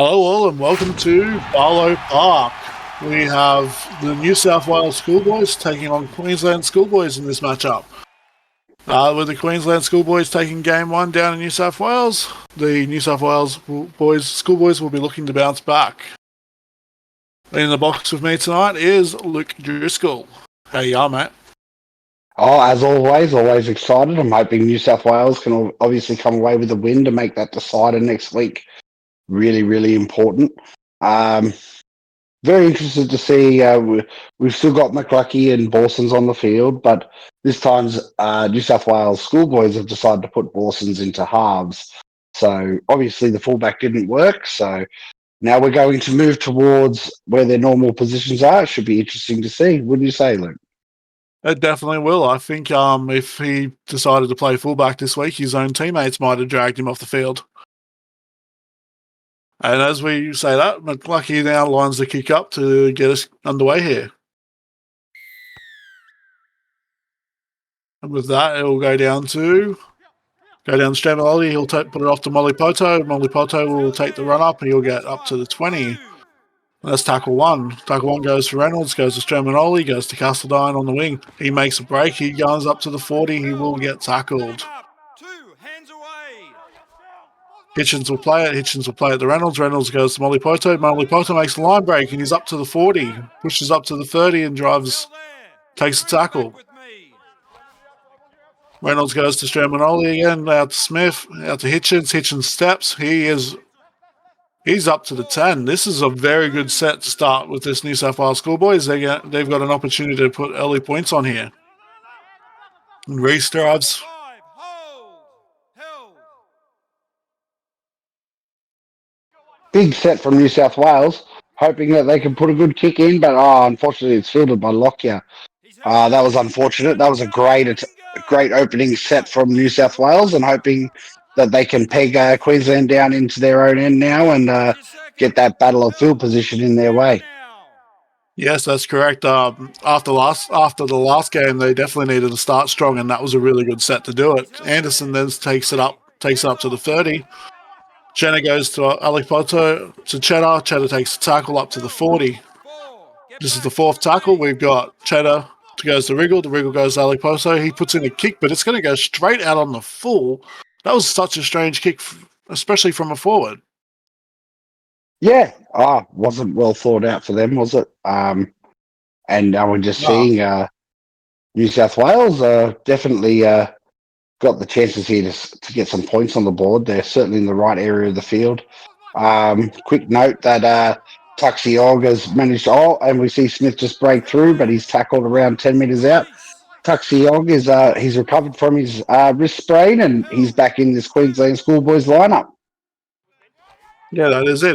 Hello all and welcome to Barlow Park. We have the New South Wales Schoolboys taking on Queensland Schoolboys in this matchup. With the Queensland Schoolboys taking game one down in New South Wales, the New South Wales Schoolboys will be looking to bounce back. In the box with me tonight is Luke Driscoll. How you are, mate? Oh, as always excited. I'm hoping New South Wales can obviously come away with a win to make that decider next week really, really important. Very interested to see. We've still got McLucky and Borsons on the field, but this time's New South Wales Schoolboys have decided to put Borsons into halves. So obviously the fullback didn't work. So now we're going to move towards where their normal positions are. It should be interesting to see. Wouldn't you say, Luke? It definitely will. I think if he decided to play fullback this week, his own teammates might have dragged him off the field. And as we say that, McLucky now lines the kick up to get us underway here. And with that, it will go down to Stramololi. He'll put it off to Molly Poto. Molly Poto will take the run up and he'll get up to the 20. That's tackle one. Tackle one goes to Reynolds, goes to Stramololi, goes to Castledine on the wing. He makes a break. He goes up to the 40. He will get tackled. Hitchens will play it. Hitchens will play it to Reynolds. Reynolds goes to Molly Poto. Molly Poto makes the line break and he's up to the 40. Pushes up to the 30 and takes the tackle. Reynolds goes to Stramololi again, out to Smith, out to Hitchens. Hitchens steps. He's up to the 10. This is a very good set to start with this New South Wales Schoolboys. They've got an opportunity to put early points on here. And Reese drives. Big set from New South Wales, hoping that they can put a good kick in, but unfortunately it's fielded by Lockyer. That was unfortunate. That was a great opening set from New South Wales, and hoping that they can peg Queensland down into their own end now and get that battle of field position in their way. Yes, that's correct. After the last game, they definitely needed to start strong, and that was a really good set to do it. Anderson then takes it up to the 30. Jenner goes to Alipoto to Cheddar. Cheddar takes the tackle up to the 40. This is the fourth tackle. We've got Cheddar goes to Wriggle. The Wriggle goes to Alipoto. He puts in a kick, but it's going to go straight out on the full. That was such a strange kick, especially from a forward. Yeah, wasn't well thought out for them, was it? And we're just seeing New South Wales definitely got the chances here to get some points on the board. They're certainly in the right area of the field. Quick note that Tuxiog has managed and we see Smith just break through, but he's tackled around 10 metres out. Tuxiog is he's recovered from his wrist sprain and he's back in this Queensland Schoolboys lineup. Yeah, that is it.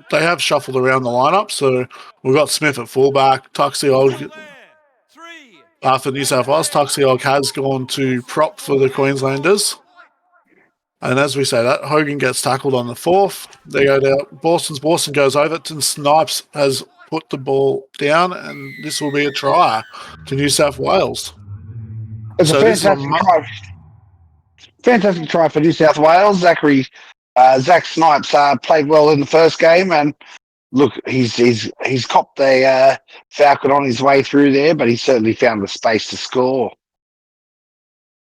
They have shuffled around the lineup, so we've got Smith at fullback, Tuxiog for New South Wales. Tuxiog has gone to prop for the Queenslanders. And as we say that, Hogan gets tackled on the fourth. They go down. Borson goes over to Snipes, has put the ball down, and this will be a try to New South Wales. It's a fantastic try for New South Wales. Zach Snipes played well in the first game, and look, he's copped a Falcon on his way through there, but he certainly found the space to score.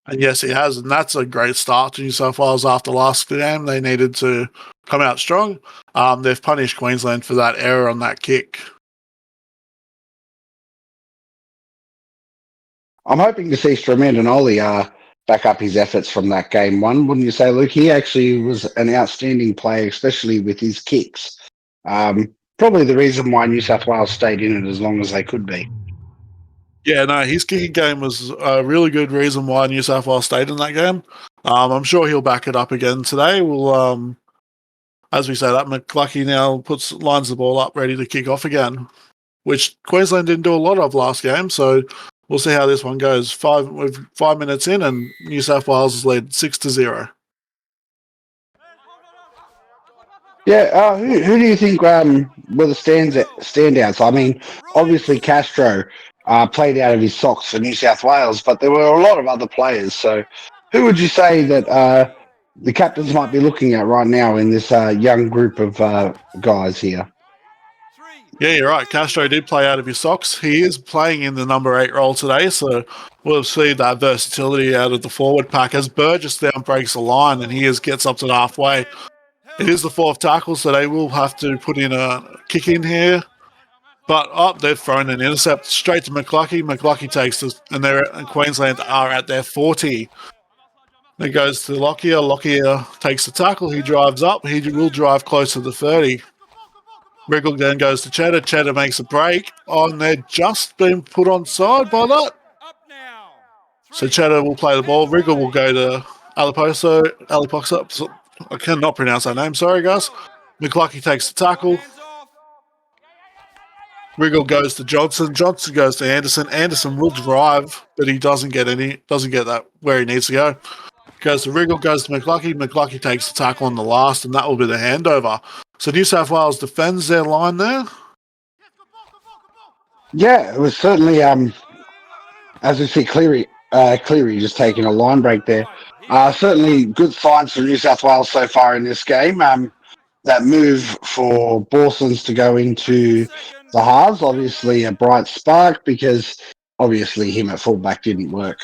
And yes, he has, and that's a great start to New South Wales after last game. They needed to come out strong. They've punished Queensland for that error on that kick. I'm hoping to see Stramandinoli back up his efforts from that game one, wouldn't you say, Luke? He actually was an outstanding player, especially with his kicks. Probably the reason why New South Wales stayed in it as long as they could be. Yeah, no, his kicking game was a really good reason why New South Wales stayed in that game. I'm sure he'll back it up again today. We'll, as we say that, McLucky now lines the ball up ready to kick off again, which Queensland didn't do a lot of last game. So we'll see how this one goes. 5 minutes in, and New South Wales has led 6-0. Yeah, who do you think were the standouts? I mean, obviously Castro played out of his socks for New South Wales, but there were a lot of other players. So who would you say that the captains might be looking at right now in this young group of guys here. Yeah, you're right. Castro did play out of his socks. He is playing in the number 8 role today, so we'll see that versatility out of the forward pack as Burgess down breaks the line and gets up to the halfway. It is the 4th tackle, so they will have to put in a kick in here. But they've thrown an intercept straight to McLucky. McLucky takes this, and Queensland are at their 40. It goes to Lockyer. Lockyer takes the tackle. He drives up. He will drive close to the 30. Wriggle then goes to Cheddar. Cheddar makes a break. And they're just been put on side by that. So Cheddar will play the ball. Wriggle will go to Alipoxo. I cannot pronounce that name. Sorry, guys. McLucky takes the tackle. Wriggle goes to Johnson. Johnson goes to Anderson. Anderson will drive, but he doesn't get that where he needs to go. Goes to Wriggle, goes to McLucky. McLucky takes the tackle on the last, and that will be the handover. So New South Wales defends their line there. Yeah, it was certainly, as we see Cleary just taking a line break there. Certainly good signs for New South Wales so far in this game. That move for Borsons to go into the halves, obviously a bright spark because obviously him at fullback didn't work.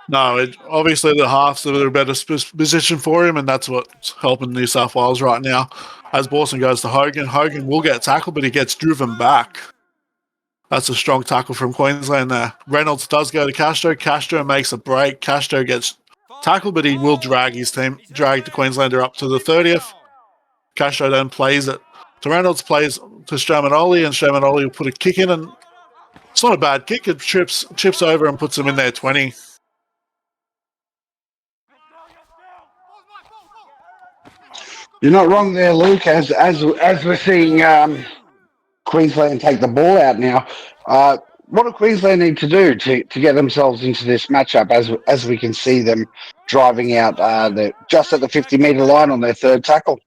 No, obviously the half's a better position for him, and that's what's helping New South Wales right now. As Borson goes to Hogan, Hogan will get tackled, but he gets driven back. That's a strong tackle from Queensland there. Reynolds does go to Castro. Castro makes a break. Castro gets tackled, but he will drag the Queenslander up to the 30th. Castro then plays it to Reynolds, plays to Stramanoli, and Stramanoli will put a kick in, and it's not a bad kick. It chips over and puts him in there 20. You're not wrong there, Luke. As we're seeing Queensland take the ball out now, what do Queensland need to do to get themselves into this matchup? As we can see them driving out just at the 50-metre line on their 3rd tackle.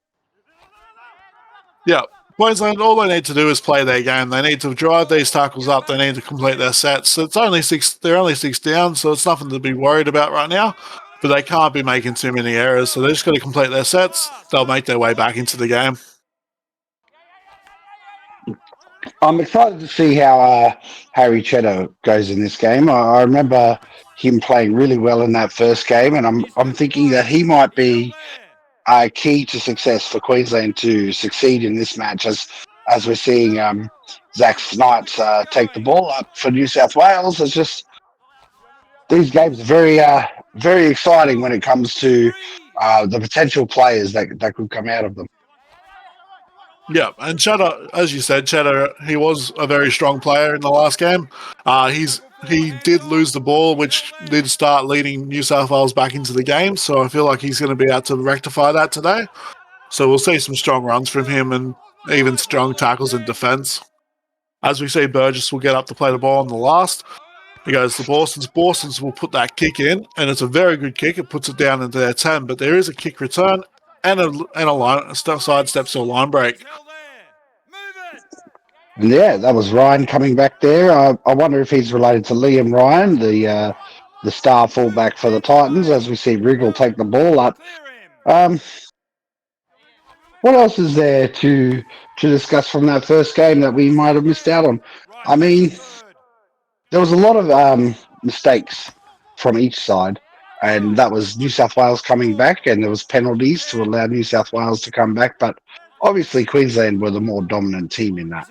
Yeah, Queensland, all they need to do is play their game. They need to drive these tackles up. They need to complete their sets. It's only 6. They're only 6 down, so it's nothing to be worried about right now. But they can't be making too many errors, so they just got to complete their sets. They'll make their way back into the game. I'm excited to see how Harry Cheddar goes in this game. I remember him playing really well in that first game, and I'm thinking that he might be a key to success for Queensland to succeed in this match, as we're seeing Zach Snipes take the ball up for New South Wales. It's just these games are very exciting when it comes to the potential players that could come out of them. Yeah, and Cheddar, as you said, Cheddar, he was a very strong player in the last game. He did lose the ball, which did start leading New South Wales back into the game. So I feel like he's going to be able to rectify that today. So we'll see some strong runs from him and even strong tackles in defence. As we see, Burgess will get up to play the ball on the last. He goes to Borsons. Borsons will put that kick in, and it's a very good kick. It puts it down into their 10, but there is a kick return and a side steps to a line break. And yeah, that was Ryan coming back there. I wonder if he's related to Liam Ryan, the star fullback for the Titans, as we see Wriggle take the ball up. What else is there to discuss from that first game that we might have missed out on? I mean, there was a lot of mistakes from each side, and that was New South Wales coming back, and there was penalties to allow New South Wales to come back, but obviously Queensland were the more dominant team in that.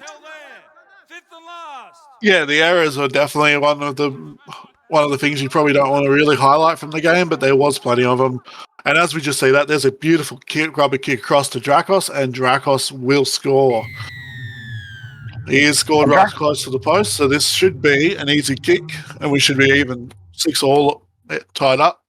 Yeah, the errors are definitely one of the things you probably don't want to really highlight from the game, but there was plenty of them. And as we just see that, there's a beautiful rubber kick across to Dracos, and Dracos will score. He is scored right close to the post, so this should be an easy kick, and we should be even 6-all tied up.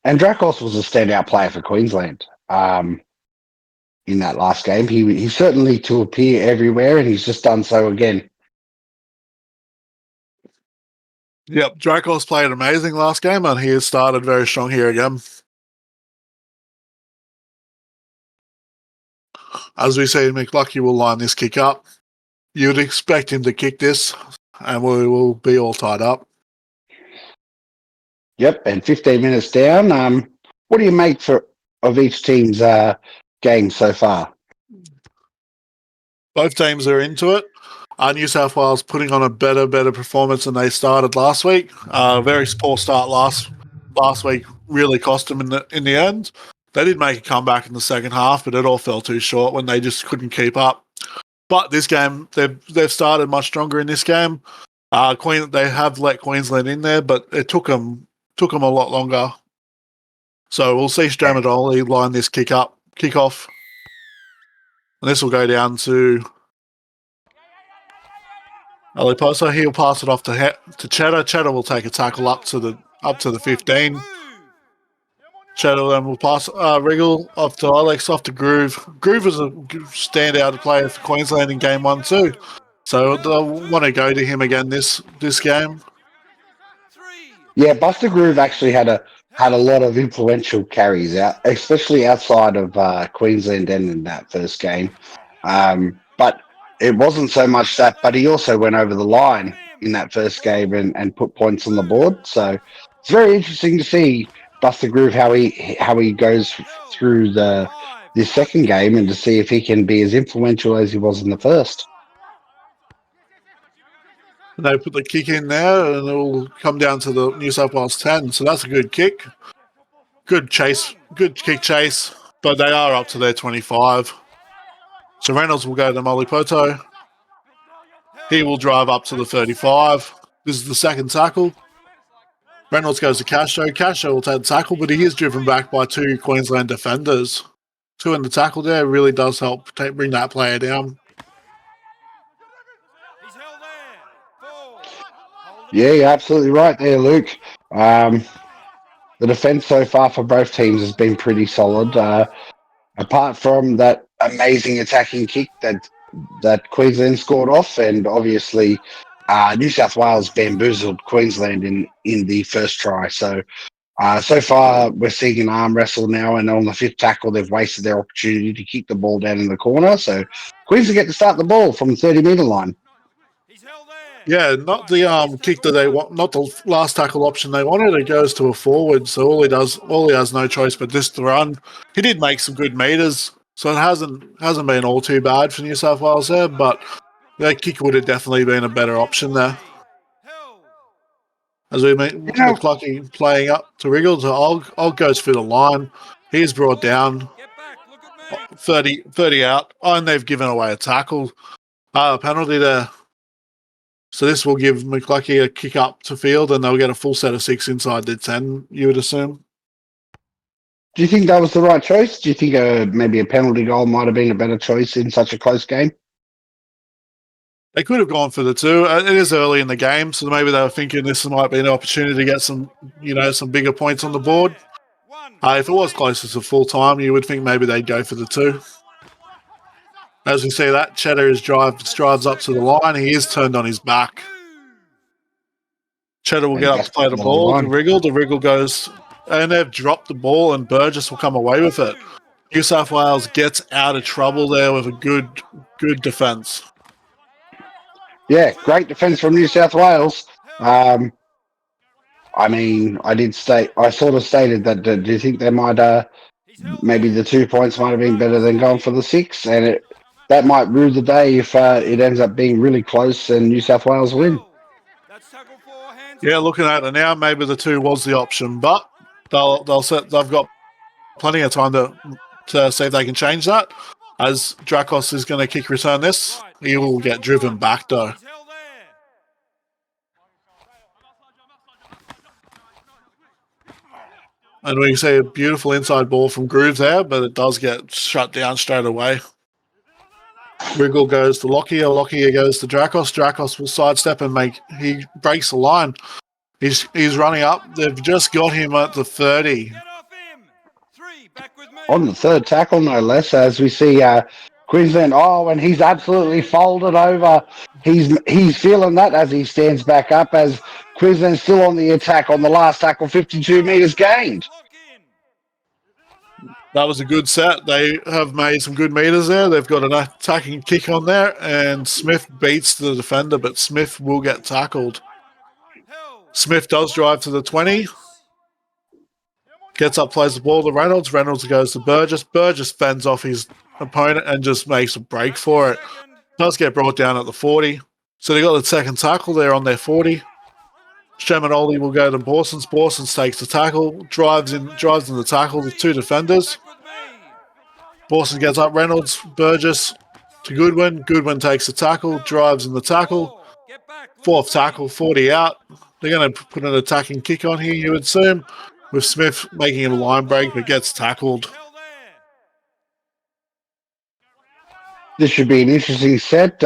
And Dracos was a standout player for Queensland in that last game. He certainly to appear everywhere, and he's just done so again. Yep, Dracos played amazing last game, and he has started very strong here again. As we see, McLucky will line this kick up. You'd expect him to kick this, and we will be all tied up. Yep, and 15 minutes down. What do you make of each team's game so far? Both teams are into it. New South Wales putting on a better performance than they started last week. Very poor start last week really cost them in the end. They did make a comeback in the second half, but it all fell too short when they just couldn't keep up. But this game, they've started much stronger in this game. They have let Queensland in there, but it took them a lot longer. So we'll see Stramadoli line this kick off, and this will go down to Aliposo. He'll pass it off to Cheddar. Cheddar will take a tackle up to the 15. Cheddar then will pass Wriggle off to Alex, off to Groove. Groove is a standout player for Queensland in game 1 too. So they'll want to go to him again this game. Yeah, Buster Groove actually had a lot of influential carries out, especially outside of Queensland and in that first game. But it wasn't so much that, but he also went over the line in that first game and put points on the board. So it's very interesting to see Buster Groove how he goes through this second game and to see if he can be as influential as he was in the first. And they put the kick in there, and it will come down to the New South Wales 10. So that's a good kick. Good kick chase, but they are up to their 25. So Reynolds will go to Molipoto. He will drive up to the 35. This is the second tackle. Reynolds goes to Casho. Casho will take the tackle, but he is driven back by 2 Queensland defenders. 2 in the tackle there really does help bring that player down. Yeah, you're absolutely right there, Luke. The defence so far for both teams has been pretty solid. Apart from that amazing attacking kick that Queensland scored off, and obviously New South Wales bamboozled Queensland in the first try. So so far we're seeing an arm wrestle now, and on the 5th tackle they've wasted their opportunity to kick the ball down in the corner. So Queensland get to start the ball from the 30-metre line. Yeah, not the kick that they want, not the last tackle option they wanted. It goes to a forward, so all he has no choice but just to run. He did make some good meters, so it hasn't been all too bad for New South Wales there. But that kick would have definitely been a better option there. As we meet McClucky playing up to Wriggle, so I'll goes through the line. He's brought down 30 out, and they've given away a tackle, penalty there. So this will give McClucky a kick up to field, and they'll get a full set of 6 inside the 10, you would assume. Do you think that was the right choice? Do you think maybe a penalty goal might have been a better choice in such a close game? They could have gone for the 2. It is early in the game, so maybe they were thinking this might be an opportunity to get some bigger points on the board. If it was closer to full time, you would think maybe they'd go for the 2. As we see that, Cheddar drives up to the line. He is turned on his back. Cheddar will get up to play the ball to Wriggle. The Wriggle goes, and they've dropped the ball, and Burgess will come away with it. New South Wales gets out of trouble there with a good defence. Yeah, great defence from New South Wales. I mean, I sort of stated that. Do you think they might, maybe the 2 points might have been better than going for the 6, and that might rue the day if it ends up being really close and New South Wales win. Yeah, looking at it now, maybe the 2 was the option, but they've got plenty of time to see if they can change that. As Dracos is going to kick return this, he will get driven back though. And we see a beautiful inside ball from Groove there, but it does get shut down straight away. Wriggle goes to Lockyer. Lockyer goes to Dracos. Dracos will sidestep and he breaks the line. He's running up. They've just got him at the 30. On the 3rd tackle, no less, as we see Queensland. Oh, and he's absolutely folded over. He's feeling that as he stands back up, as Queensland's still on the attack on the last tackle, 52 metres gained. That was a good set. They have made some good meters there. They've got an attacking kick on there, and Smith beats the defender, but Smith will get tackled. Smith does drive to the 20. Gets up, plays the ball to Reynolds. Reynolds goes to Burgess. Burgess fends off his opponent and just makes a break for it. Does get brought down at the 40. So they got the second tackle there on their 40. Shamanoli will go to Borsons. Borsons takes the tackle, drives in the tackle with two defenders. Borsons gets up, Reynolds, Burgess to Goodwin. Goodwin takes the tackle, drives in the tackle. Fourth tackle, 40 out. They're going to put an attacking kick on here, you would assume, with Smith making a line break but gets tackled. This should be an interesting set.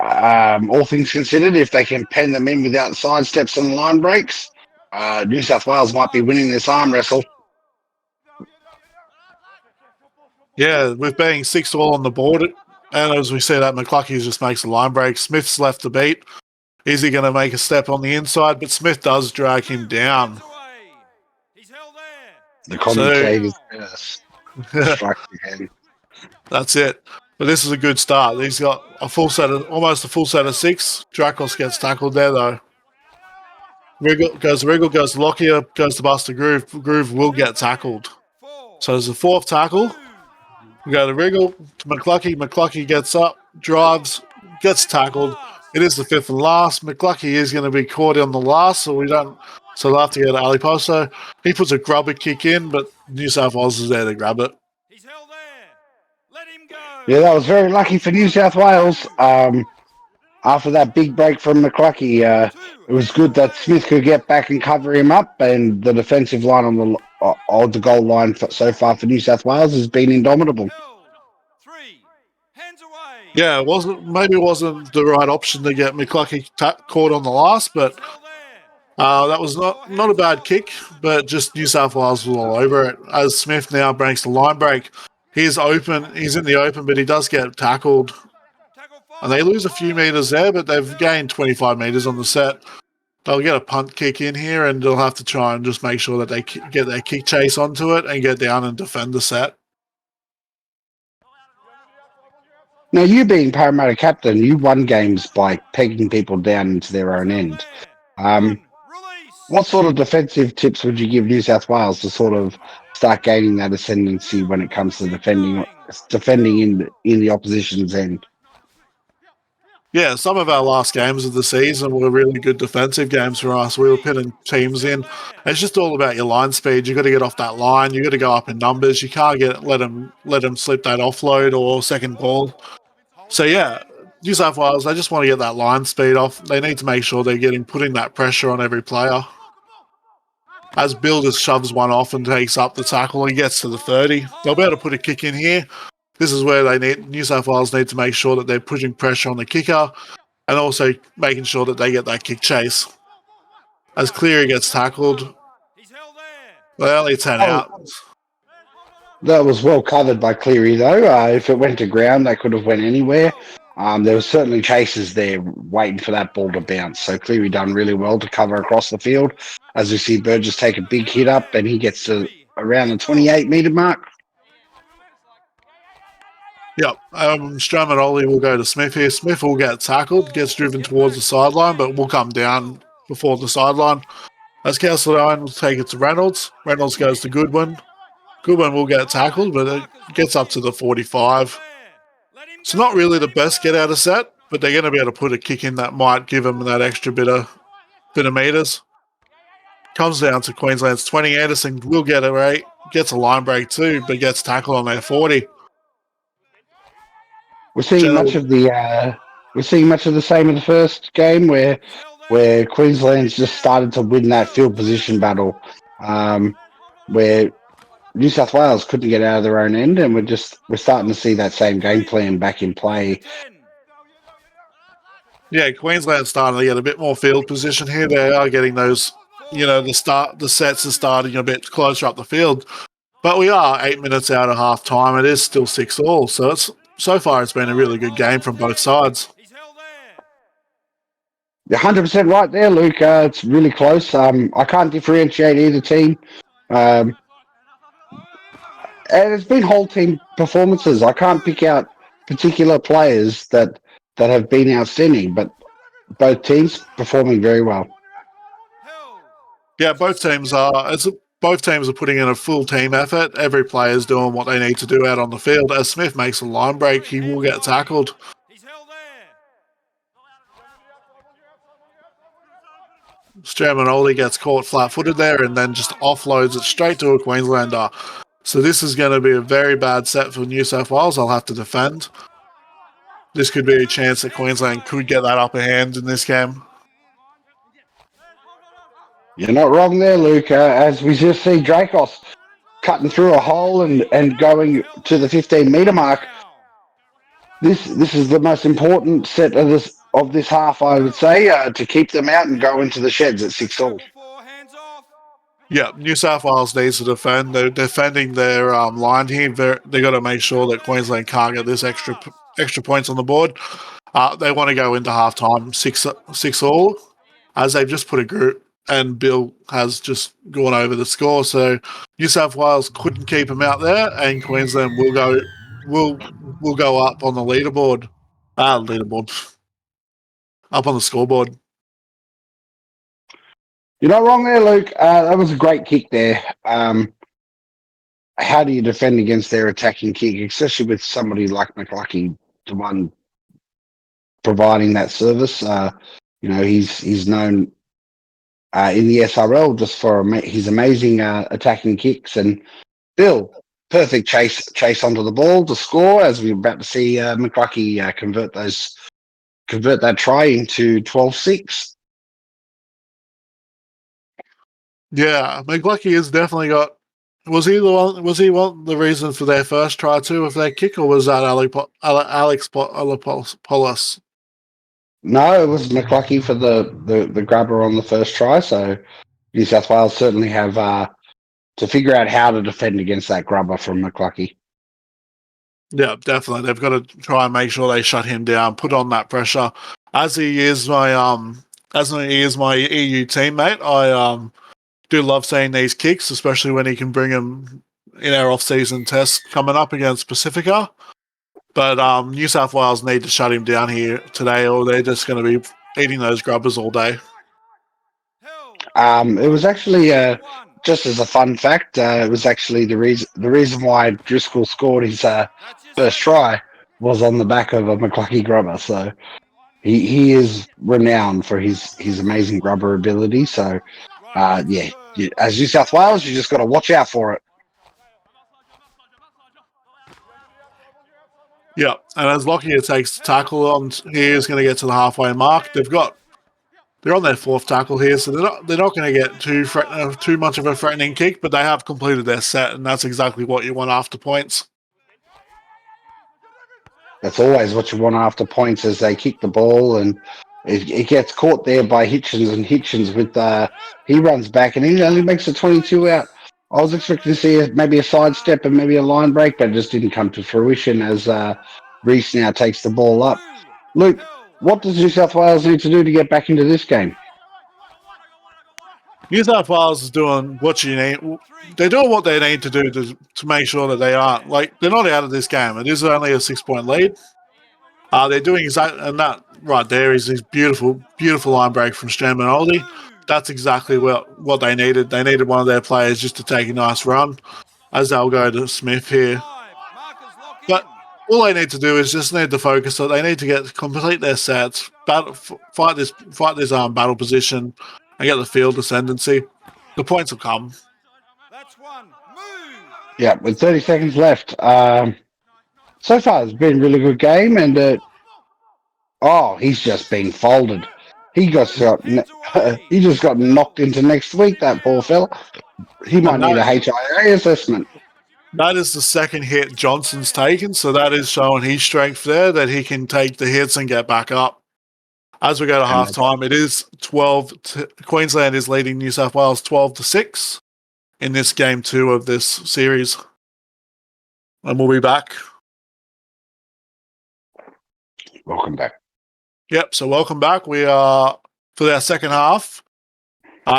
All things considered, if they can pen them in without sidesteps and line breaks, New South Wales might be winning this arm wrestle. Yeah, with being 6-all on the board, and as we see that, McCluckey just makes a line break. Smith's left the beat. Is he going to make a step on the inside? But Smith does drag him down. The commentators strike again. That's it. But this is a good start. He's got almost a full set of 6. Dracos gets tackled there, though. Wriggle goes to Lockyer, goes to Buster Groove. Groove will get tackled. So there's a fourth tackle. We go to Wriggle, to McCluckey. McCluckey gets up, drives, gets tackled. It is the fifth and last. McCluckey is going to be caught on the last, so they'll have to go to Ali Poso. He puts a grubber kick in, but New South Wales is there to grab it. He's held there. Let him go. Yeah, that was very lucky for New South Wales. After that big break from McCluckey, it was good that Smith could get back and cover him up, and the defensive line on the goal line so far for New South Wales has been indomitable. Yeah, it wasn't the right option to get McCluckey caught on the last, but that was not a bad kick, but just New South Wales was all over it. As Smith now breaks the line break, he's in the open, but he does get tackled. And they lose a few meters there, but they've gained 25 meters on the set. They'll get a punt kick in here, and they'll have to try and just make sure that they get their kick chase onto it and get down and defend the set. Now, you being Parramatta captain, you won games by pegging people down into their own end. What sort of defensive tips would you give New South Wales to sort of start gaining that ascendancy when it comes to defending in the opposition's end? Yeah, some of our last games of the season were really good defensive games for us. We were pinning teams in. It's just all about your line speed. You got to get off that line. You got to go up in numbers. You can't let them slip that offload or second ball. So yeah, New South Wales, they just want to get that line speed off. They need to make sure they're putting that pressure on every player. As Bill just shoves one off and takes up the tackle, he gets to the 30. They'll be able to put a kick in here. This is where New South Wales need to make sure that they're putting pressure on the kicker and also making sure that they get that kick chase. As Cleary gets tackled, they're only 10 out. That was well covered by Cleary, though. If it went to ground, they could have went anywhere. There were certainly chases there waiting for that ball to bounce. So Cleary done really well to cover across the field. As we see Burgess take a big hit up, and he gets to around the 28-metre mark. Yep. Stramanoli will go to Smith here. Smith will get tackled, gets driven towards the sideline, but will come down before the sideline. As Castledine will take it to Reynolds. Reynolds goes to Goodwin. Goodwin will get tackled, but it gets up to the 45. So not really the best get out of set, but they're going to be able to put a kick in that might give them that extra bit of meters. Comes down to Queensland's 20. Anderson will get a rate, gets a line break too, but gets tackled on their 40. We're seeing much of the same in the first game where Queensland's just started to win that field position battle, where New South Wales couldn't get out of their own end, and we're starting to see that same game plan back in play. Yeah, Queensland's starting to get a bit more field position here. They are getting those, the sets are starting a bit closer up the field. But we are 8 minutes out of half time. It is still 6-all, so far it's been a really good game from both sides. You're 100% right there, Luke. It's really close. I can't differentiate either team. And it's been whole team performances. I can't pick out particular players that have been outstanding, but both teams performing very well. Yeah, both teams are. both teams are putting in a full team effort. Every player is doing what they need to do out on the field. As Smith makes a line break, he will get tackled. He's held there. Stramanoli gets caught flat-footed there and then just offloads it straight to a Queenslander. So this is going to be a very bad set for New South Wales. I'll have to defend. This could be a chance that Queensland could get that upper hand in this game. You're not wrong there, Luke. As we just see Dracos cutting through a hole and going to the 15-metre mark. This is the most important set of this half, I would say, to keep them out and go into the sheds at 6-all. Yeah, New South Wales needs to defend. They're defending their line here. They got to make sure that Queensland can't get this extra points on the board. They want to go into halftime 6-all, as they've just put a group, and Bill has just gone over the score. So New South Wales couldn't keep them out there, and Queensland will go up on the leaderboard. Up on the scoreboard. You're not wrong there, Luke. That was a great kick there. How do you defend against their attacking kick, especially with somebody like McLucky, the one providing that service? He's known in the SRL just for his amazing attacking kicks. And Bill, perfect chase onto the ball to score, as we're about to see McLucky convert that try into 12-6. Yeah, McLucky has definitely got. Was he the reason for their first try too with their kick, or was that Alex Polis? No, it was McLucky for the grabber on the first try. So New South Wales certainly have to figure out how to defend against that grubber from McLucky. Yeah, definitely. They've got to try and make sure they shut him down, put on that pressure. As he is my EU teammate, I do love seeing these kicks, especially when he can bring them in our off-season test coming up against Pacifica. But New South Wales need to shut him down here today, or they're just going to be eating those grubbers all day. It was actually just as a fun fact. It was actually the reason why Driscoll scored his first try was on the back of a McLucky grubber. So he is renowned for his amazing grubber ability. So as New South Wales, you just got to watch out for it. Yeah, and as Lockyer takes the tackle on, he is going to get to the halfway mark. They're on their fourth tackle here, so they're not going to get too much of a threatening kick, but they have completed their set, and that's exactly what you want after points. That's always what you want after points, as they kick the ball and it gets caught there by Hitchens, and Hitchens he runs back and he only makes a 22 out. I was expecting to see maybe a sidestep and maybe a line break, but it just didn't come to fruition as Reese now takes the ball up. Luke, what does New South Wales need to do to get back into this game? New South Wales is doing what you need. They're doing what they need to do to make sure that they aren't they're not out of this game. It is only a 6-point lead. They're doing exactly, and that right there is this beautiful line break from Stramanoli. That's exactly what they needed. They needed one of their players just to take a nice run, as they'll go to Smith here. But all they need to do is just need to focus. So they need to complete their sets, fight this battle position, and get the field ascendancy. The points will come. That's one. Move. Yeah, with 30 seconds left. So far, it's been a really good game, and he's just been folded. He just got knocked into next week. That poor fella. He might need a HIA assessment. That is the second hit Johnson's taken, so that is showing his strength there, that he can take the hits and get back up. As we go to halftime, it is 12. Queensland is leading New South Wales 12-6 in this game 2 of this series, and we'll be back. Welcome back. Yep, so welcome back. We are for our second half.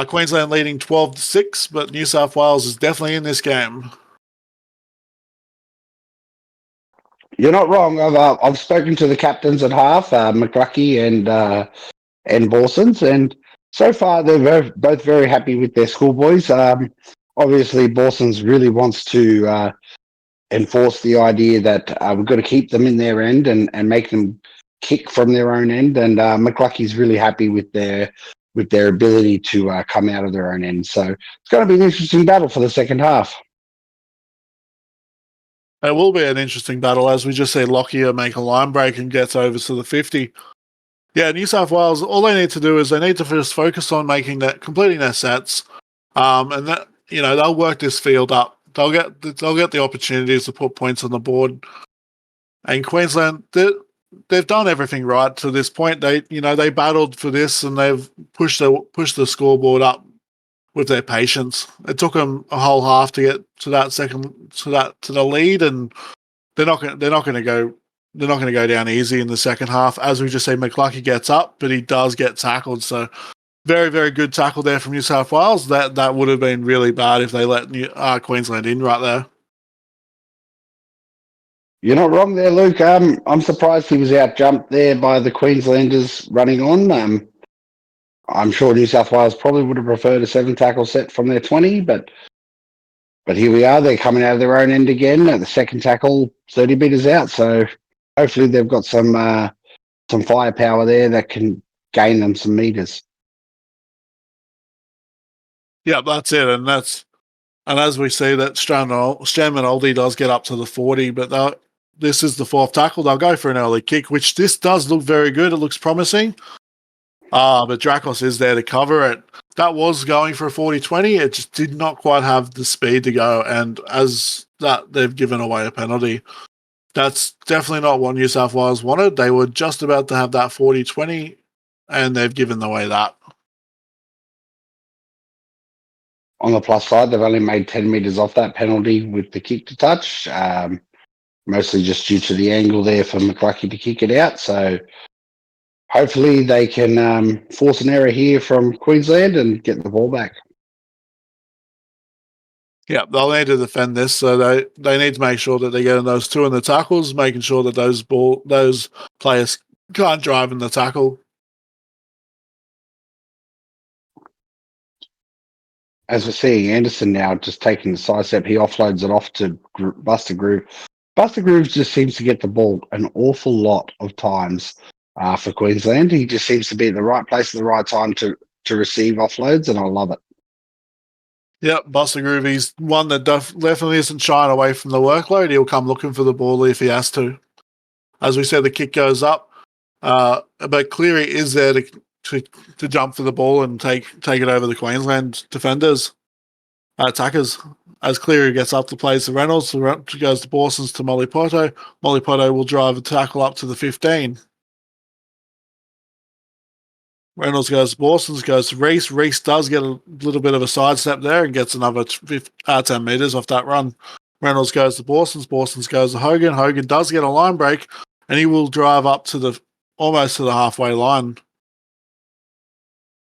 Queensland leading 12-6, but New South Wales is definitely in this game. You're not wrong. I've spoken to the captains at half, McLucky and Borsons, and so far they're both very happy with their Schoolboys. obviously Boston's really wants to enforce the idea that we've got to keep them in their end and make them kick from their own end. And McLucky's really happy with their ability to come out of their own end. So it's going to be an interesting battle for the second half. It will be an interesting battle, as we just see Lockyer make a line break and gets over to the 50. Yeah, New South Wales, all they need to do is they need to just focus on completing their sets, and that they'll work this field up. They'll get the opportunities to put points on the board. And Queensland, they've done everything right to this point. They battled for this and they've pushed the scoreboard up with their patience. It took them a whole half to get to the lead, and they're not going to go down easy in the second half. As we just say, McLucky gets up, but he does get tackled. So very, very good tackle there from New South Wales. That would have been really bad if they let Queensland in right there. You're not wrong there, Luke. I'm surprised he was out jumped there by the Queenslanders running on. I'm sure New South Wales probably would have preferred a 7-tackle set from their 20, but here we are. They're coming out of their own end again at the second tackle, 30 metres out. So hopefully they've got some firepower there that can gain them some metres. Yeah, that's it, and as we see that Strandman Oldie does get up to the 40, but this is the fourth tackle. They'll go for an early kick, which this does look very good. It looks promising. But Dracos is there to cover it. That was going for a 40-20. It just did not quite have the speed to go. And as that, they've given away a penalty. That's definitely not what New South Wales wanted. They were just about to have that 40-20, and they've given away that. On the plus side, they've only made 10 metres off that penalty with the kick to touch, mostly just due to the angle there for McLucky to kick it out. So hopefully they can force an error here from Queensland and get the ball back. Yeah, they'll need to defend this, so they need to make sure that they're getting those two in the tackles, making sure that those players can't drive in the tackle. As we're seeing Anderson now just taking the side step, he offloads it off to Buster Groove. Buster Groove just seems to get the ball an awful lot of times for Queensland. He just seems to be at the right place at the right time to receive offloads, and I love it. Yep, Buster Groove, he's one that definitely isn't shying away from the workload. He'll come looking for the ball if he has to. As we said, the kick goes up, but Cleary is there to jump for the ball and take it over the Queensland defenders, attackers. As Cleary gets up to plays to Reynolds, goes to Borsons to Molipoto. Molipoto will drive a tackle up to the 15. Reynolds goes to Borsons, goes to Reese. Reese does get a little bit of a sidestep there and gets another 10 metres off that run. Reynolds goes to Borsons. Borsons goes to Hogan. Hogan does get a line break, and he will drive up to almost to the halfway line.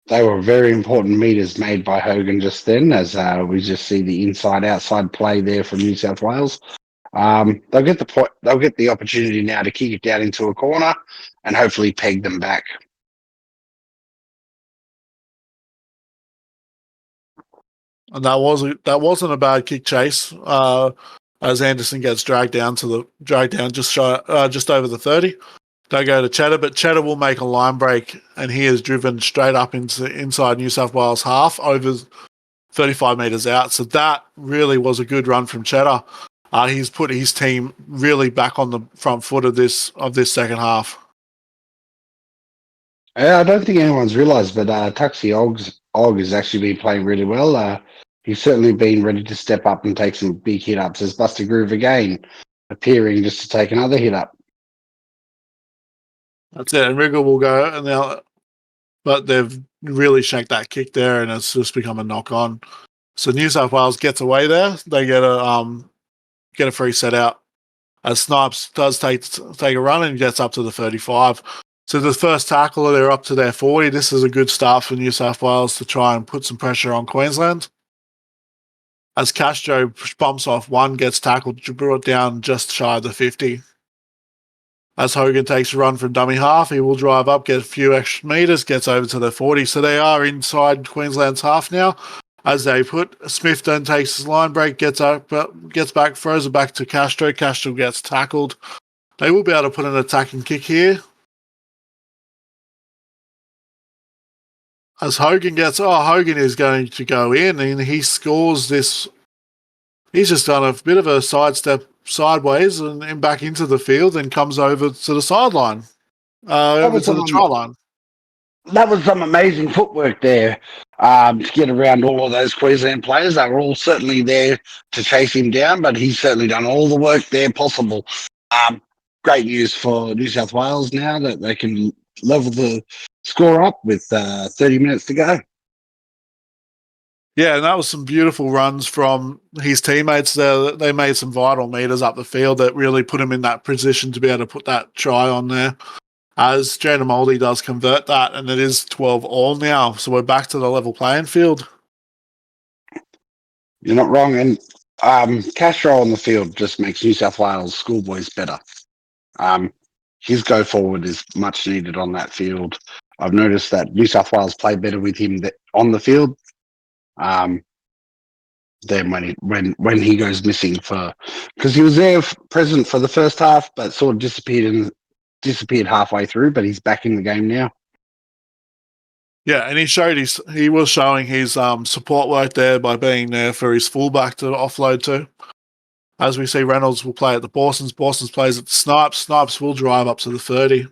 They were very important metres made by Hogan just then, as we just see the inside-outside play there from New South Wales. They'll get the point. They'll get the opportunity now to kick it down into a corner and hopefully peg them back. And that wasn't a bad kick chase. As Anderson gets dragged down just over the 30. They go to Cheddar, but Cheddar will make a line break, and he is driven straight up into inside New South Wales half over 35 metres out. So that really was a good run from Cheddar. He's put his team really back on the front foot of this second half. I don't think anyone's realised, but Tuxie Og has actually been playing really well. He's certainly been ready to step up and take some big hit-ups, as Buster Groove again appearing just to take another hit-up. That's it, and Riggle will go, but they've really shanked that kick there, and it's just become a knock-on. So New South Wales gets away there. They get a free set out. As Snipes does take a run and gets up to the 35. So the first tackle, they're up to their 40. This is a good start for New South Wales to try and put some pressure on Queensland. As Castro bumps off one, gets tackled, brought down just shy of the 50. As Hogan takes a run from dummy half, he will drive up, get a few extra metres, gets over to the 40. So they are inside Queensland's half now. as they put. Smith then takes his line break, gets back, throws it back to Castro. Castro gets tackled. They will be able to put an attacking kick here. As Hogan Hogan is going to go in, and he scores this. He's just done a bit of a sidestep sideways and back into the field and comes over to the sideline, over to the try line. That was some amazing footwork there to get around all of those Queensland players. They were all certainly there to chase him down, but he's certainly done all the work there possible. Great news for New South Wales now that they can level the score up with 30 minutes to go. Yeah, and that was some beautiful runs from his teammates there. They made some vital meters up the field that really put him in that position to be able to put that try on there. As Moldy does convert that, and it is 12-all now. So we're back to the level playing field. You're not wrong. And Castro on the field just makes New South Wales Schoolboys better. His go forward is much needed on that field. I've noticed that New South Wales play better with him on the field than when he goes missing, because he was there present for the first half, but sort of disappeared halfway through. But he's back in the game now. Yeah, and he was showing his support work there by being there for his fullback to offload to. As we see, Reynolds will play at the Borsons. Borsons plays at the Snipes. Snipes will drive up to the 30.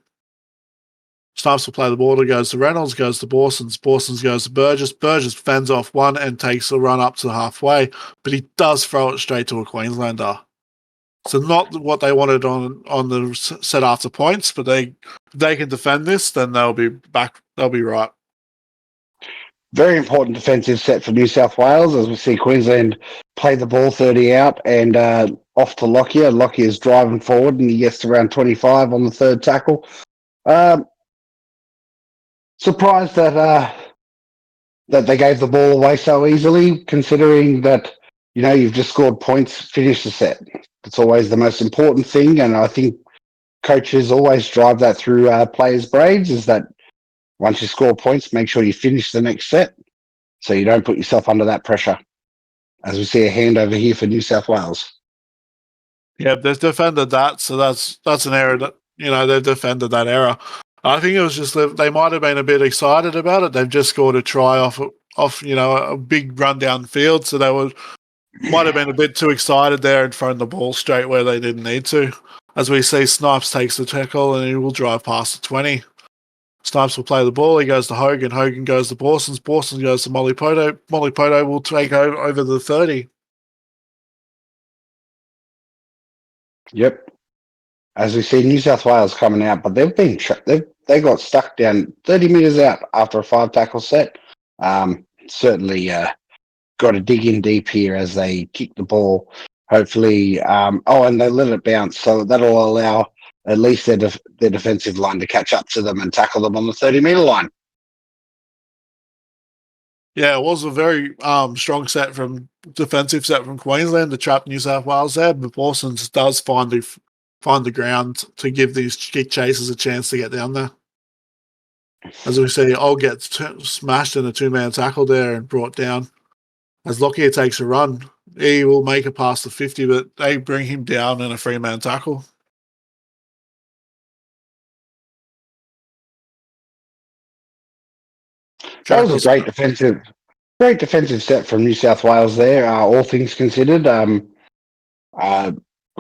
Snipes will play the ball. It goes to Reynolds, goes to Borsons. Borsons goes to Burgess. Burgess fends off one and takes a run up to halfway, but he does throw it straight to a Queenslander. So not what they wanted on the set after points, but if they can defend this, then they'll be back. They'll be right. Very important defensive set for New South Wales, as we see Queensland play the ball 30 out and off to Lockyer. Lockyer is driving forward and he gets to around 25 on the third tackle. Surprised that they gave the ball away so easily, considering that you've just scored points, finish the set. It's always the most important thing, and I think coaches always drive that through players' brains, is that once you score points, make sure you finish the next set so you don't put yourself under that pressure. As we see a hand over here for New South Wales. Yeah, they've defended that, so that's an error that they've defended that error. I think it was just they might have been a bit excited about it. They've just scored a try off a big run down field, so they might have been a bit too excited there and thrown the ball straight where they didn't need to. As we see, Snipes takes the tackle and he will drive past the 20. Snipes will play the ball. He goes to Hogan. Hogan goes to Borsons. Borsons goes to Molipoto. Molipoto will take over the 30. Yep. As we see New South Wales coming out, but they got stuck down 30 metres out after a 5-tackle set. Certainly got to dig in deep here as they kick the ball. Hopefully, and they let it bounce, so that'll allow at least their defensive line to catch up to them and tackle them on the 30-metre line. Yeah, it was a very strong defensive set from Queensland to trap New South Wales there, but Borsons does find the ground to give these kick chasers a chance to get down there. As we see, Old gets smashed in a 2-man tackle there and brought down. As Lockyer takes a run, he will make it past the 50, but they bring him down in a 3-man tackle. That was a great defensive set from New South Wales there, all things considered.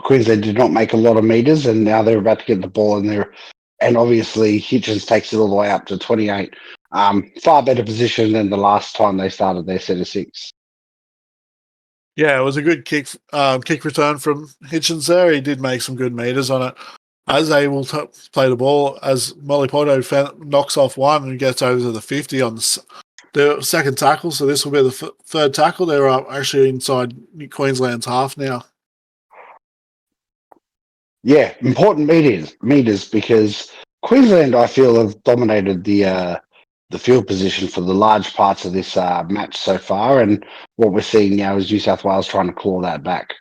Queensland did not make a lot of meters, and now they're about to get the ball in there. And obviously, Hitchens takes it all the way up to 28. Far better position than the last time they started their set of 6. Yeah, it was a good kick return from Hitchens there. He did make some good meters on it. As they will play the ball, as Molipoto knocks off one and gets over to the 50 on the second tackle. So this will be the third tackle. They're actually inside Queensland's half now. Yeah, important meters because Queensland, I feel, have dominated the field position for the large parts of this match so far, and what we're seeing now is New South Wales trying to claw that back.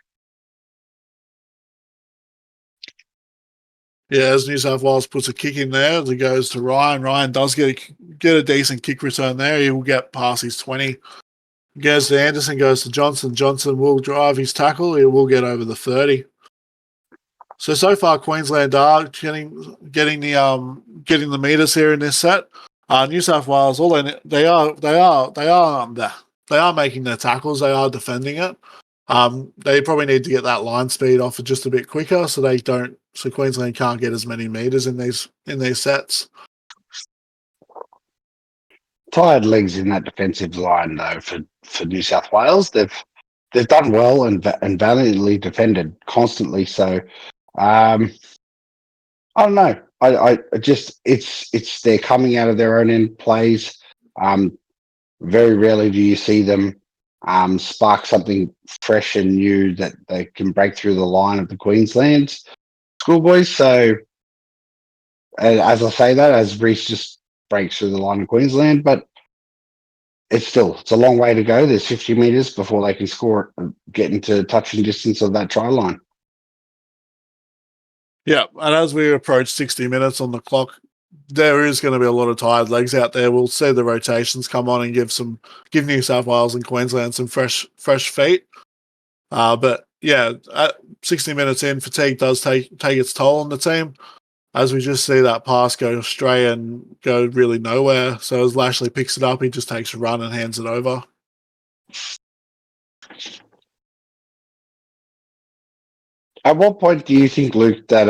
Yeah, as New South Wales puts a kick in there, as it goes to Ryan. Ryan does get a decent kick return there. He will get past his 20. Goes to Anderson, goes to Johnson. Johnson will drive his tackle. He will get over the 30. So far, Queensland are getting the meters here in this set. New South Wales, they are making their tackles. They are defending it. They probably need to get that line speed off just a bit quicker, so Queensland can't get as many meters in these sets. Tired legs in that defensive line though for New South Wales. They've done well and valiantly defended constantly. So I don't know. I just it's they're coming out of their own end plays. Very rarely do you see them spark something fresh and new that they can break through the line of the Queensland Schoolboys. So as I say that, as Reece just breaks through the line of Queensland, but it's a long way to go. There's 50 meters before they can score, get into touching distance of that try line. Yeah, and as we approach 60 minutes on the clock, there is going to be a lot of tired legs out there. We'll see the rotations come on and give New South Wales and Queensland some fresh feet. But yeah, at 60 minutes in, fatigue does take its toll on the team. As we just see that pass go astray and go really nowhere. So as Lashley picks it up, he just takes a run and hands it over. At what point do you think, Luke, that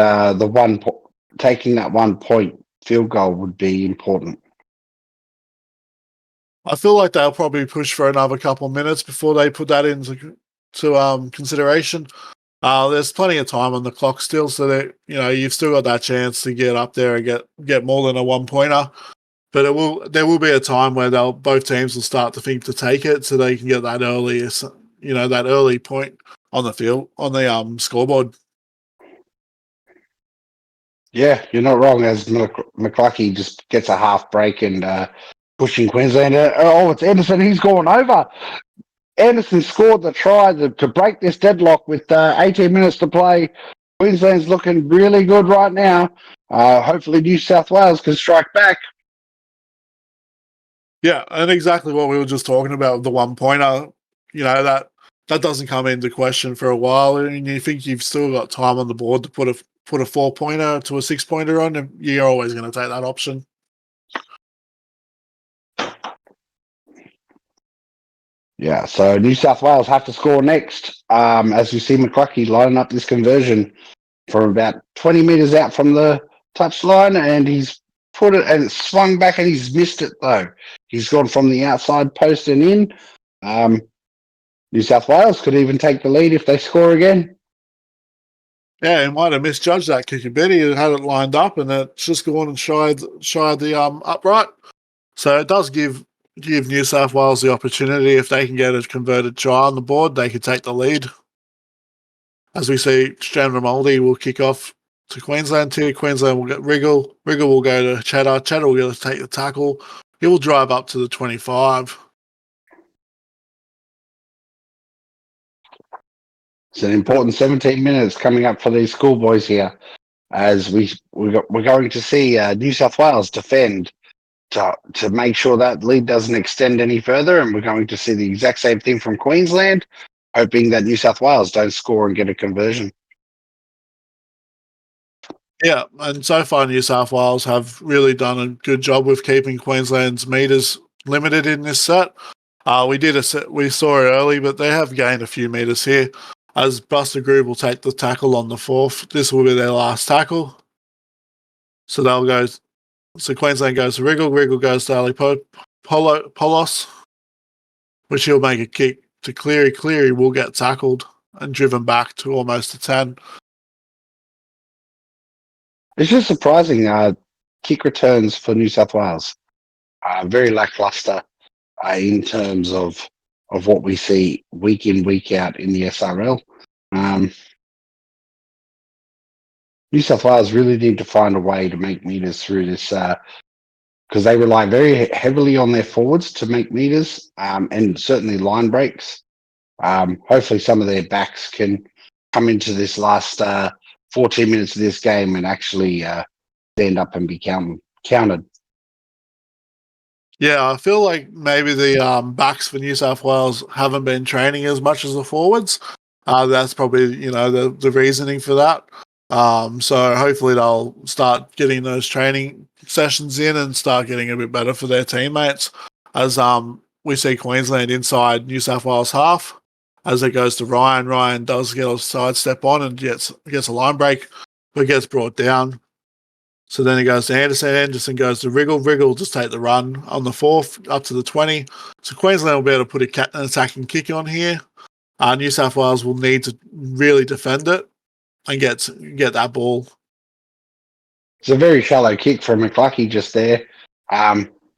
taking that 1 point field goal would be important? I feel like they'll probably push for another couple of minutes before they put that into consideration. There's plenty of time on the clock still, so that you've still got that chance to get up there and get more than a 1-pointer. But there will be a time where both teams will start to think to take it, so they can get that early point on the field on the scoreboard. Yeah, you're not wrong. As McCluckey just gets a half break and pushing Queensland. It's Anderson. He's gone over. Anderson scored the try to break this deadlock with 18 minutes to play. Queensland's looking really good right now. Hopefully New South Wales can strike back. Yeah, and exactly what we were just talking about with the 1-pointer. That doesn't come into question for a while, and you think you've still got time on the board to put a 4-pointer to a 6-pointer on, and you're always going to take that option. Yeah, so New South Wales have to score next. As you see McCluckey lining up this conversion from about 20 metres out from the touchline, and he's put it and it's swung back and he's missed it though. He's gone from the outside post and in. New South Wales could even take the lead if they score again. Yeah, he might have misjudged that kick a bit. He had it lined up and it's just gone and shied the upright. So it does give New South Wales the opportunity, if they can get a converted try on the board, they could take the lead. As we see, Strandamoldi will kick off to Queensland here. Queensland will get Wriggle. Wriggle will go to Cheddar. Cheddar will get to take the tackle. He will drive up to the 25. It's an important 17 minutes coming up for these Schoolboys here, as we're going to see New South Wales defend to make sure that lead doesn't extend any further, and we're going to see the exact same thing from Queensland, hoping that New South Wales don't score and get a conversion. Yeah, and so far New South Wales have really done a good job with keeping Queensland's meters limited in this set. We saw it early, but they have gained a few meters here. As Buster Groove will take the tackle on the 4th, this will be their last tackle. So they'll go. So Queensland goes to Wriggle. Wriggle goes to Ali Polos, which he'll make a kick to Cleary. Cleary will get tackled and driven back to almost a 10. It's just surprising kick returns for New South Wales. Very lackluster in terms of what we see week in, week out in the SRL. New South Wales really need to find a way to make meters through this because they rely very heavily on their forwards to make meters and certainly line breaks. Hopefully some of their backs can come into this last 14 minutes of this game and actually stand up and be counted. Yeah, I feel like maybe the backs for New South Wales haven't been training as much as the forwards. That's probably the reasoning for that. So hopefully they'll start getting those training sessions in and start getting a bit better for their teammates. As we see Queensland inside New South Wales half, as it goes to Ryan. Ryan does get a sidestep on and gets a line break, but gets brought down. So then it goes to Anderson. Anderson goes to Wriggle. Wriggle will just take the run on the 4th up to the 20. So Queensland will be able to put an attacking kick on here. New South Wales will need to really defend it and get that ball. It's a very shallow kick from McLucky just there.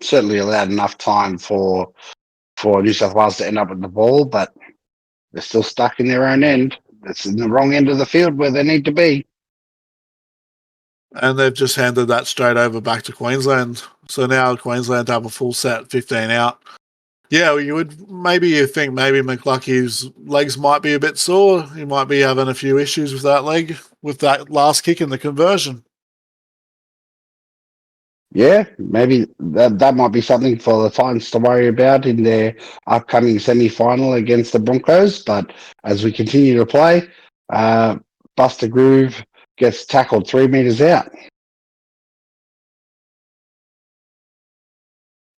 Certainly allowed enough time for New South Wales to end up with the ball, but they're still stuck in their own end. It's in the wrong end of the field where they need to be. And they've just handed that straight over back to Queensland. So now Queensland have a full set, 15 out. Yeah, you think maybe McLucky's legs might be a bit sore. He might be having a few issues with that leg, with that last kick in the conversion. Yeah, maybe that might be something for the Titans to worry about in their upcoming semi-final against the Broncos. But as we continue to play, Buster Groove gets tackled 3 meters out.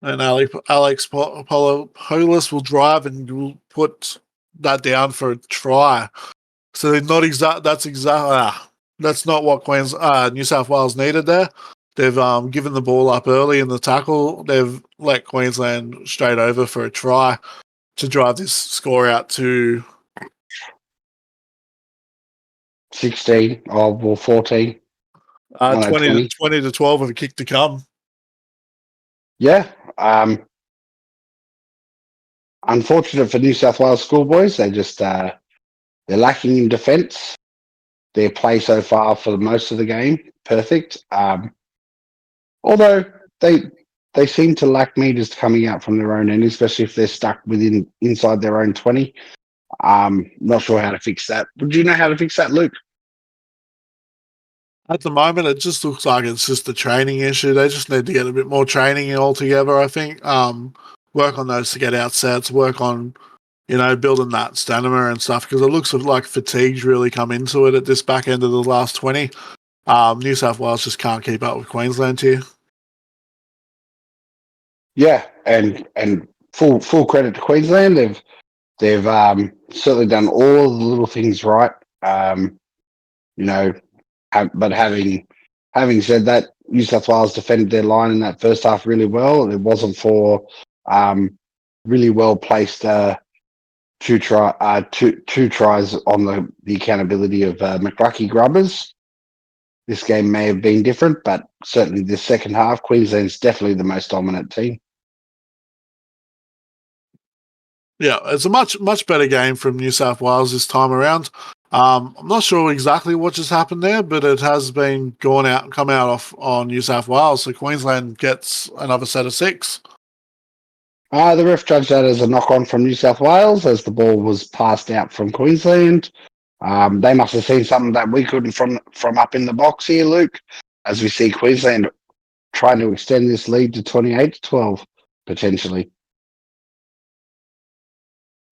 And Alex Polis will drive and will put that down for a try. So they're not exact. That's not what New South Wales needed there. They've given the ball up early in the tackle. They've let Queensland straight over for a try to drive this score out to 16 or 14. 20 to 12 with a kick to come. Yeah. Unfortunate for New South Wales Schoolboys. They just they're lacking in defence. Their play so far for most of the game, perfect. Although they seem to lack meters coming out from their own end, especially if they're stuck inside their own 20. Not sure how to fix that. Would you know how to fix that, Luke? At the moment, it just looks like it's just a training issue. They just need to get a bit more training altogether, I think. Work on those to get out sets, work on, building that stamina and stuff, because it looks like fatigue's really come into it at this back end of the last 20. New South Wales just can't keep up with Queensland here. Yeah, and full credit to Queensland. They've certainly done all the little things right. But having said that, New South Wales defended their line in that first half really well. It wasn't for really well placed two tries on the accountability of McLucky Grubbers. This game may have been different, but certainly the second half, Queensland's definitely the most dominant team. Yeah, it's a much better game from New South Wales this time around. I'm not sure exactly what just happened there, but it has been come out off on New South Wales. So Queensland gets another set of 6. The ref judged that as a knock-on from New South Wales as the ball was passed out from Queensland. They must have seen something that we couldn't from up in the box here, Luke, as we see Queensland trying to extend this lead to 28-12, potentially.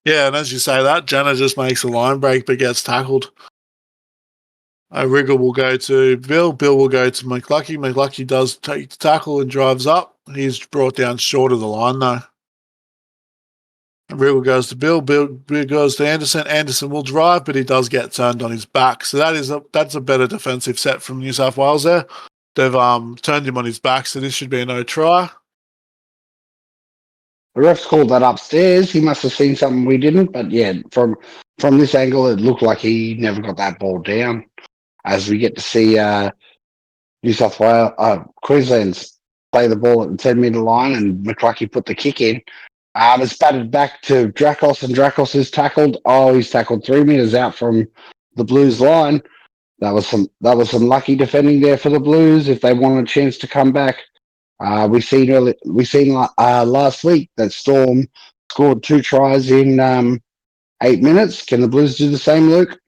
Yeah, and as you say that, Jenna just makes a line break but gets tackled. Wriggle will go to Bill. Bill will go to McLucky. McLucky does take the tackle and drives up. He's brought down short of the line, though. Wriggle goes to Bill. Bill goes to Anderson. Anderson will drive, but he does get turned on his back. So that's a better defensive set from New South Wales there. They've turned him on his back, so this should be a no try. The refs called that upstairs. He must have seen something we didn't. But yeah, from this angle, it looked like he never got that ball down. As we get to see New South Wales, Queensland's play the ball at the 10-metre line, and McLucky put the kick in. It's batted back to Dracos, and Dracos is tackled. Oh, he's tackled 3 meters out from the Blues line. That was some lucky defending there for the Blues if they wanted a chance to come back. We seen last week that Storm scored 2 tries in 8 minutes. Can the Blues do the same, Luke?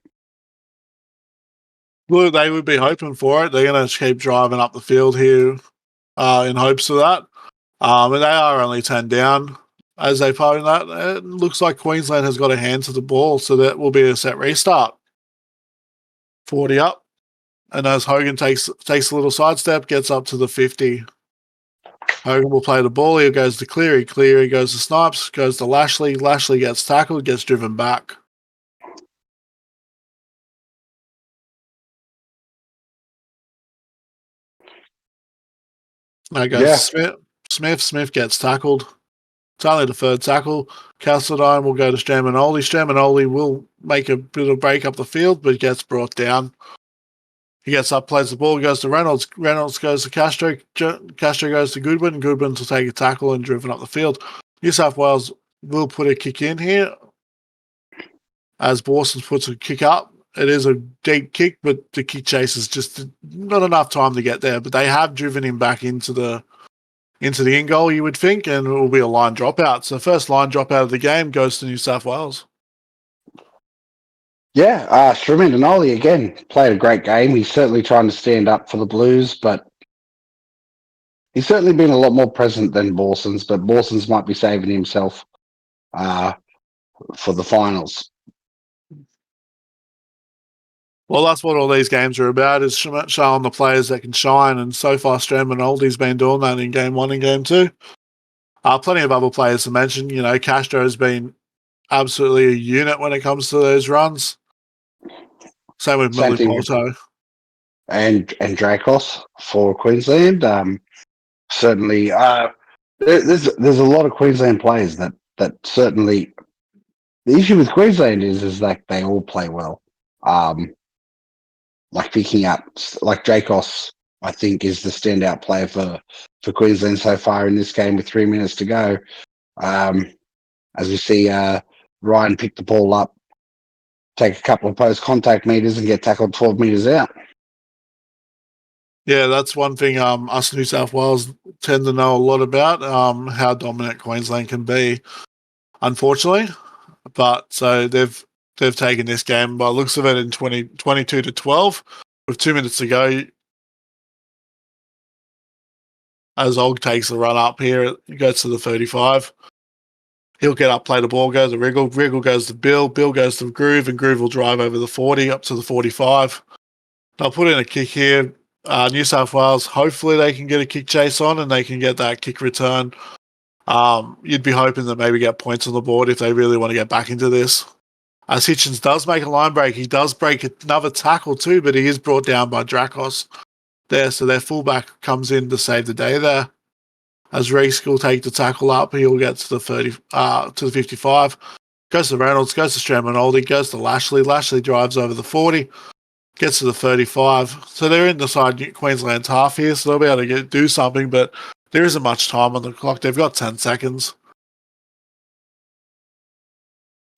Well, they would be hoping for it. They're going to keep driving up the field here in hopes of that. And they are only 10 down as they play that. It looks like Queensland has got a hand to the ball, so that will be a set restart. 40 up. And as Hogan takes a little sidestep, gets up to the 50. Hogan will play the ball. He goes to Cleary. Cleary goes to Snipes. Goes to Lashley. Lashley gets tackled. Gets driven back. Now goes to Smith. Smith gets tackled. It's only the third tackle. Castledine will go to Stramanoli. Stramanoli will make a bit of break up the field, but gets brought down. He gets up, plays the ball, goes to Reynolds. Reynolds goes to Castro. Castro goes to Goodwin. Goodwin will take a tackle and driven up the field. New South Wales will put a kick in here as Boston puts a kick up. It is a deep kick, but the kick chase is just not enough time to get there. But they have driven him back into the in goal, you would think, and it will be a line dropout. So first line dropout of the game goes to New South Wales. Yeah, Straminoli again played a great game. He's certainly trying to stand up for the Blues, but he's certainly been a lot more present than Borson's, but Borson's might be saving himself for the finals. Well, that's what all these games are about, is showing the players that can shine, and so far Straminoli's been doing that in Game 1 and Game 2. Plenty of other players to mention. You know, Castro has been absolutely a unit when it comes to those runs. Same with Milipoto. And Dracos for Queensland. Certainly, there's a lot of Queensland players that certainly. The issue with Queensland is that they all play well. Like picking up, like Dracos, I think is the standout player for Queensland so far in this game with 3 minutes to go. As we see, Ryan pick the ball up, take a couple of post contact meters, and get tackled 12 meters out. Yeah, that's one thing us New South Wales tend to know a lot about, how dominant Queensland can be, unfortunately. But so they've taken this game by the looks of it in 22 to 12 with 2 minutes to go. As Og takes the run up here, he goes to the 35. He'll get up, play the ball, goes to Wriggle. Wriggle goes to Bill. Bill goes to Groove, and Groove will drive over the 40 up to the 45. They'll put in a kick here. New South Wales, hopefully they can get a kick chase on and they can get that kick return. You'd be hoping that maybe get points on the board if they really want to get back into this. As Hitchens does make a line break, he does break another tackle too, but he is brought down by Dracos there, so their fullback comes in to save the day there. As Reese will take the tackle up, he'll get to the 30 to the 55. Goes to Reynolds, goes to Straminoli, goes to Lashley. Lashley drives over the 40, gets to the 35. So they're inside Queensland's half here, so they'll be able to do something, but there isn't much time on the clock. They've got 10 seconds.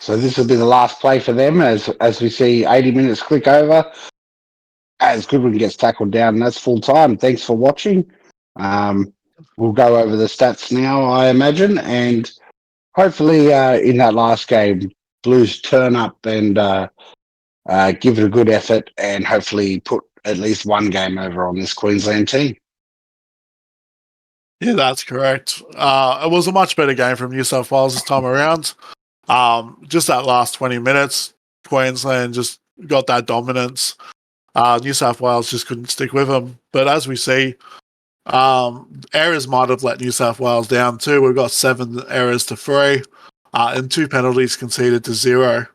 So this will be the last play for them as we see 80 minutes click over. As Goodwin gets tackled down, and that's full time. Thanks for watching. We'll go over the stats now, I imagine, and hopefully in that last game, Blues turn up and give it a good effort and hopefully put at least one game over on this Queensland team. Yeah, that's correct. It was a much better game from New South Wales this time around. Just that last 20 minutes, Queensland just got that dominance. New South Wales just couldn't stick with them. But as we see, errors might have let New South Wales down too. We've got 7 errors to 3, and 2 penalties conceded to 0.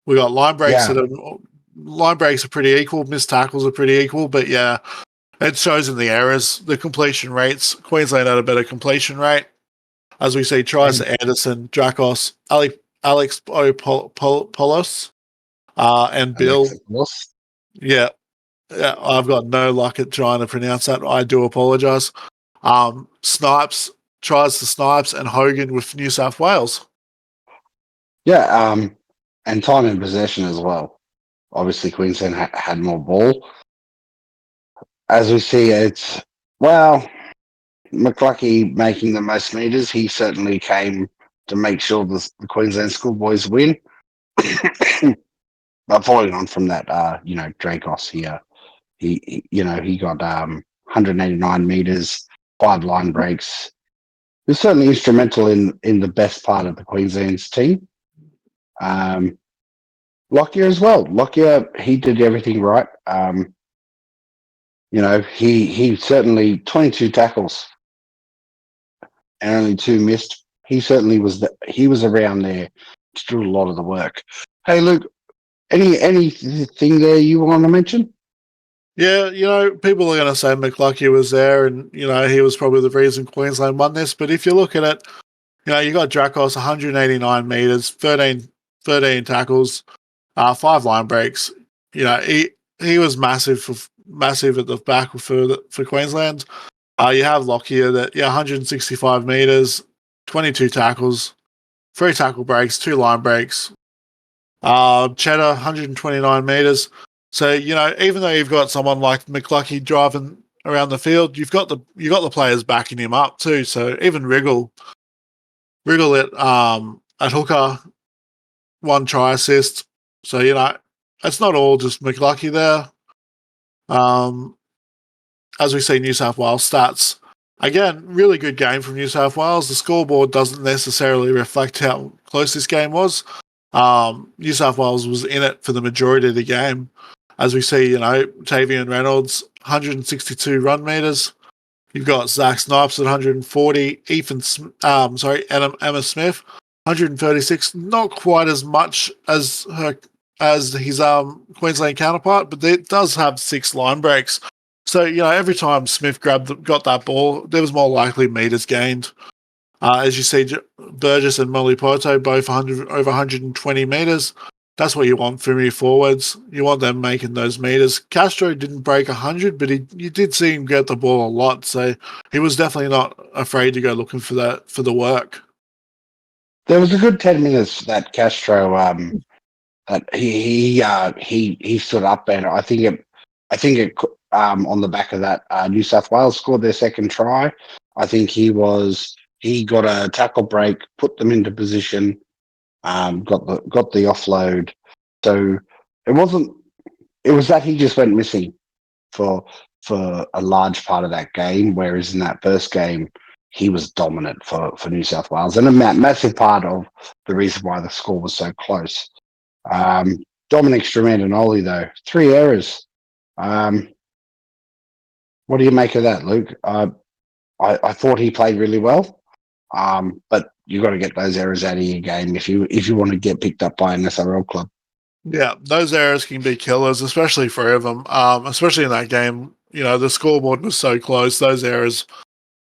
We got line breaks line breaks are pretty equal. Missed tackles are pretty equal, but yeah, it shows in the errors. The completion rates, Queensland had a better completion rate. As we see, tries to Anderson, Dracos, Alex Polos, and Bill. Yeah, I've got no luck at trying to pronounce that. I do apologise. Snipes tries to Snipes and Hogan with New South Wales. Yeah, and time in possession as well. Obviously, Queensland had more ball. As we see, it's, well, McCluckey making the most meters. He certainly came to make sure the Queensland Schoolboys win. But following on from that, Dracos here, he got 189 meters, 5 line breaks. He was certainly instrumental in the best part of the Queensland's team. Lockyer as well. Lockyer, he did everything right. He certainly 22 tackles and only 2 missed. He certainly he was around there to do a lot of the work. Hey, Luke, anything there you want to mention? Yeah, people are going to say McLuckie was there and, he was probably the reason Queensland won this. But if you look at it, you got Drakos, 189 metres, 13 tackles, 5 line breaks. He was massive at the back for Queensland. You have Lockyer that 165 meters, 22 tackles, 3 tackle breaks, 2 line breaks. Cheddar 129 meters. So even though you've got someone like McLuckie driving around the field, you've got the players backing him up too. So even Wriggle at hooker, 1 try assist. So it's not all just McLuckie there. As we see New South Wales stats, again, really good game from New South Wales. The scoreboard doesn't necessarily reflect how close this game was. New South Wales was in it for the majority of the game. As we see, Tavian Reynolds, 162 run meters. You've got Zach Snipes at 140. Emma Smith, 136. Not quite as much as his Queensland counterpart, but it does have 6 line breaks. So, every time Smith got that ball, there was more likely meters gained. As you see, Burgess and Molly Poto both over 120 meters. That's what you want from your forwards. You want them making those meters. Castro didn't break 100, but you did see him get the ball a lot. So he was definitely not afraid to go looking for the work. There was a good 10 minutes that Castro that he stood up, and I think it on the back of that, New South Wales scored their second try. I think he got a tackle break, put them into position, got the offload. So it was that he just went missing for a large part of that game, whereas in that first game he was dominant for New South Wales, and a massive part of the reason why the score was so close. Dominic Stramandanoli, though, 3 errors. What do you make of that, Luke? I thought he played really well, but you got to get those errors out of your game if you want to get picked up by an SRL club. Yeah, those errors can be killers, especially 3 of them. Especially in that game, the scoreboard was so close. Those errors,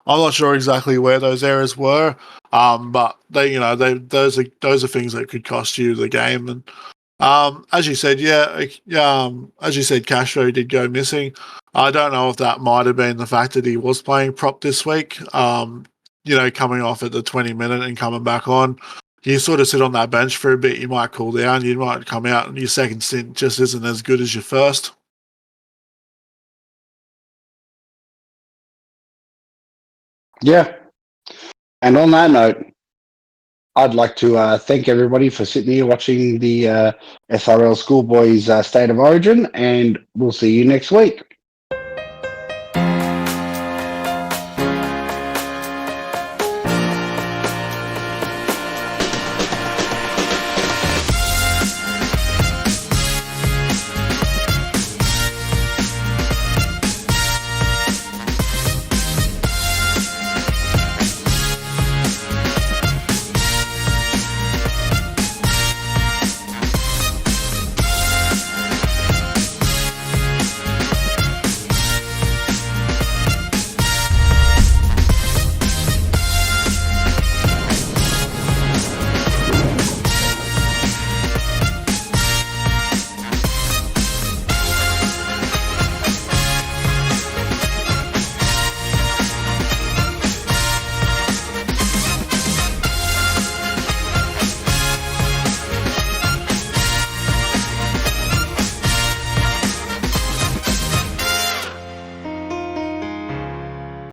I'm not sure exactly where those errors were, but those are things that could cost you the game. And as you said, as you said, Castro did go missing. I don't know if that might have been the fact that he was playing prop this week. Coming off at the 20-minute and coming back on. You sort of sit on that bench for a bit, you might cool down, you might come out, and your second stint just isn't as good as your first. Yeah. And on that note, I'd like to thank everybody for sitting here watching the SRL Schoolboys State of Origin, and we'll see you next week.